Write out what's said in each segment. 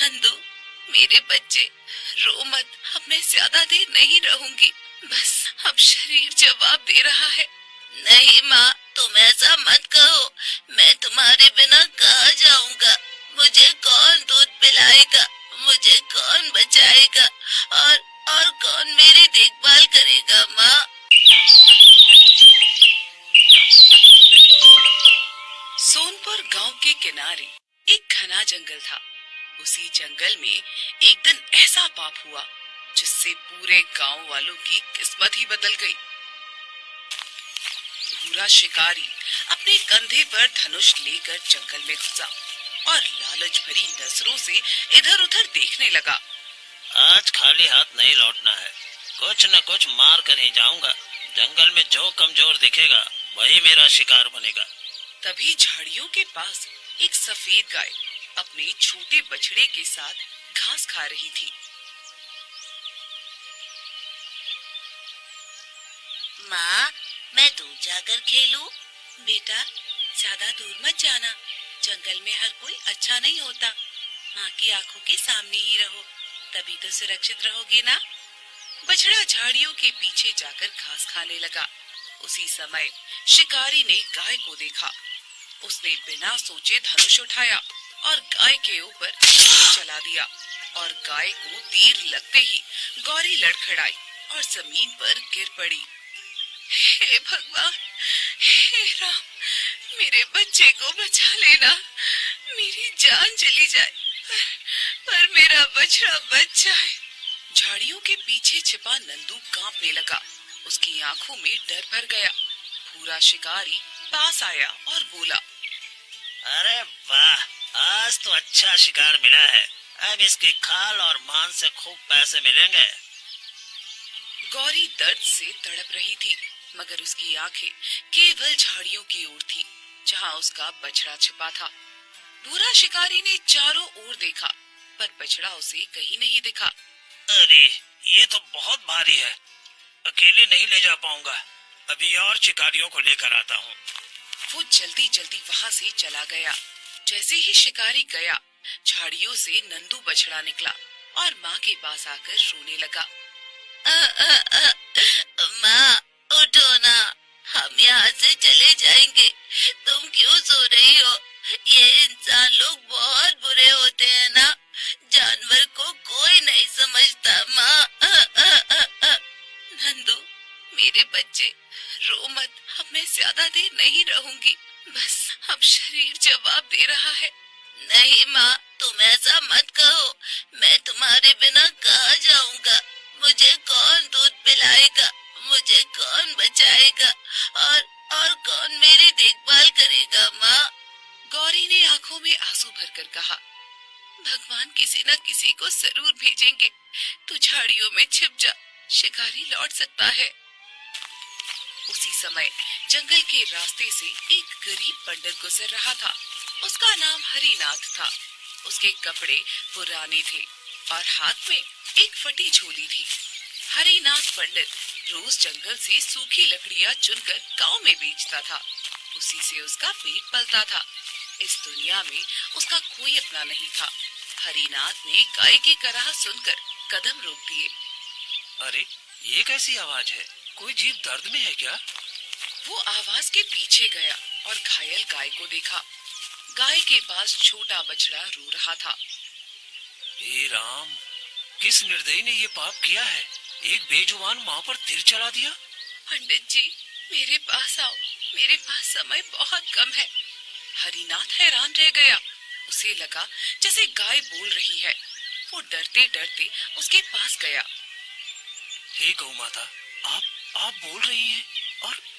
नंदू, मेरे बच्चे, रो मत। अब मैं ज्यादा देर नहीं रहूंगी। बस अब शरीर जवाब दे रहा है। नहीं माँ, तुम ऐसा मत कहो। मैं तुम्हारे बिना कहाँ जाऊंगा? मुझे कौन दूध पिलाएगा? मुझे कौन बचाएगा? और कौन मेरी देखभाल करेगा माँ? सोनपुर गांव के किनारे एक घना जंगल था। उसी जंगल में एक दिन ऐसा पाप हुआ जिससे पूरे गांव वालों की किस्मत ही बदल गई। भूरा शिकारी अपने कंधे पर धनुष लेकर जंगल में घुसा और लालच भरी नजरों से इधर उधर देखने लगा। आज खाली हाथ नहीं लौटना है, कुछ न कुछ मार कर ही जाऊंगा। जंगल में जो कमजोर दिखेगा वही मेरा शिकार बनेगा। तभी झाड़ियों के पास एक सफेद गाय अपने छोटे बछड़े के साथ घास खा रही थी। माँ, मैं दूर जाकर खेलूं? बेटा, ज्यादा दूर मत जाना। जंगल में हर कोई अच्छा नहीं होता। माँ की आंखों के सामने ही रहो, तभी तो सुरक्षित रहोगे ना। बछड़ा झाड़ियों के पीछे जाकर घास खाने लगा। उसी समय शिकारी ने गाय को देखा। उसने बिना सोचे धनुष उठाया और गाय के ऊपर तीर चला दिया और गाय को तीर लगते ही गौरी लड़खड़ाई और जमीन पर गिर पड़ी। हे भगवान, हे राम, मेरे बच्चे को बचा लेना। मेरी जान चली जाए पर मेरा बछड़ा बच जाए। झाड़ियों के पीछे छिपा नंदू कांपने लगा। उसकी आंखों में डर भर गया। पूरा शिकारी पास आया और बोला, अरे वाह, आज तो अच्छा शिकार मिला है। अब इसकी खाल और मांस से खूब पैसे मिलेंगे। गौरी दर्द से तड़प रही थी, मगर उसकी आंखें केवल झाड़ियों की ओर थी जहां उसका बछड़ा छिपा था। भूरा शिकारी ने चारों ओर देखा पर बछड़ा उसे कहीं नहीं दिखा। अरे, ये तो बहुत भारी है, अकेले नहीं ले जा पाऊंगा। अभी और शिकारियों को लेकर आता हूँ। वो जल्दी जल्दी वहाँ से चला गया। जैसे ही शिकारी गया, झाड़ियों से नंदू बछड़ा निकला और माँ के पास आकर रोने लगा। माँ, उठो ना, हम यहाँ से चले जाएंगे। तुम क्यों सो रही हो? ये इंसान लोग बहुत बुरे होते हैं ना। जानवर को कोई नहीं समझता माँ। नंदू, मेरे बच्चे, रो मत। अब मैं ज्यादा देर नहीं रहूंगी। बस अब शरीर जवाब दे रहा है। नहीं माँ, तुम ऐसा मत कहो। मैं तुम्हारे बिना कहाँ जाऊंगा? मुझे कौन दूध पिलाएगा? मुझे कौन बचाएगा? और कौन मेरी देखभाल करेगा माँ? गौरी ने आंखों में आंसू भरकर कहा, भगवान किसी न किसी को जरूर भेजेंगे। तू झाड़ियों में छिप जा, शिकारी लौट सकता है। उसी समय जंगल के रास्ते से एक गरीब पंडित गुजर रहा था। उसका नाम हरिनाथ था। उसके कपड़े पुराने थे और हाथ में एक फटी झोली थी। हरिनाथ पंडित रोज जंगल से सूखी लकड़ियां चुनकर गांव में बेचता था। उसी से उसका पेट पलता था। इस दुनिया में उसका कोई अपना नहीं था। हरिनाथ ने गाय की कराह सुनकर कदम रोक दिए। अरे, ये कैसी आवाज है? कोई जीव दर्द में है क्या? वो आवाज के पीछे गया और घायल गाय को देखा। गाय के पास छोटा बछड़ा रो रहा था। हे राम, किस निर्दयी ने ये पाप किया है? एक बेजुबान माँ पर तीर चला दिया। पंडित जी, मेरे पास आओ। मेरे पास समय बहुत कम है। हरिनाथ हैरान रह गया। उसे लगा जैसे गाय बोल रही है। वो डरते डरते उसके पास गया। हे गौ माता, आप बोल रही हैं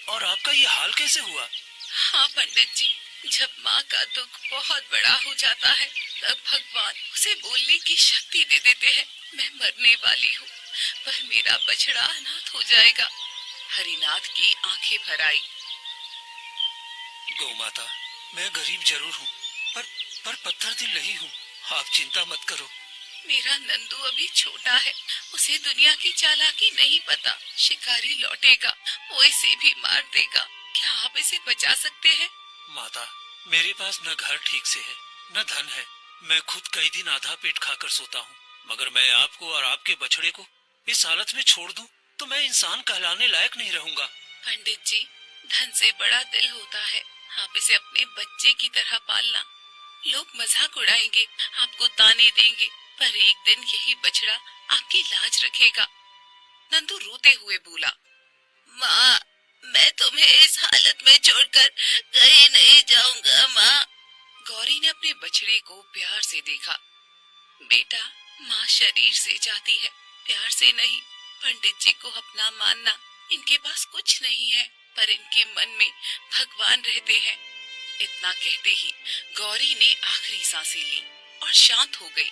और आपका ये हाल कैसे हुआ? हाँ पंडित जी, जब माँ का दुख बहुत बड़ा हो जाता है तब भगवान उसे बोलने की शक्ति दे देते हैं। मैं मरने वाली हूँ पर मेरा बछड़ा अनाथ हो जाएगा। हरिनाथ की आंखें भर आई। गौ माता, मैं गरीब जरूर हूँ पर पत्थर दिल नहीं हूँ। आप चिंता मत करो। मेरा नंदू अभी छोटा है, उसे दुनिया की चालाकी नहीं पता। शिकारी लौटेगा, वो इसे भी मार देगा। क्या आप इसे बचा सकते हैं? माता, मेरे पास न घर ठीक से है न धन है। मैं खुद कई दिन आधा पेट खाकर सोता हूँ, मगर मैं आपको और आपके बछड़े को इस हालत में छोड़ दूं तो मैं इंसान कहलाने लायक नहीं रहूंगा। पंडित जी, धन से बड़ा दिल होता है। आप इसे अपने बच्चे की तरह पालना। लोग मजाक उड़ाएंगे, आपको ताने देंगे, पर एक दिन यही बछड़ा आपकी लाज रखेगा। नंदू रोते हुए बोला, माँ, मैं तुम्हें इस हालत में छोड़कर कहीं नहीं जाऊंगा माँ। गौरी ने अपने बछड़े को प्यार से देखा। बेटा, माँ शरीर से जाती है, प्यार से नहीं। पंडित जी को अपना मानना। इनके पास कुछ नहीं है, पर इनके मन में भगवान रहते हैं। इतना कहते ही गौरी ने आखिरी सांसें ली और शांत हो गई।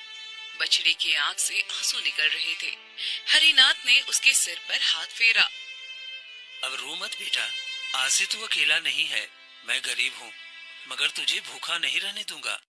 बछड़े की आंख से आंसू निकल रहे थे। हरिनाथ ने उसके सिर पर हाथ फेरा। अब रो मत बेटा, आज से तू अकेला नहीं है। मैं गरीब हूँ, मगर तुझे भूखा नहीं रहने दूंगा।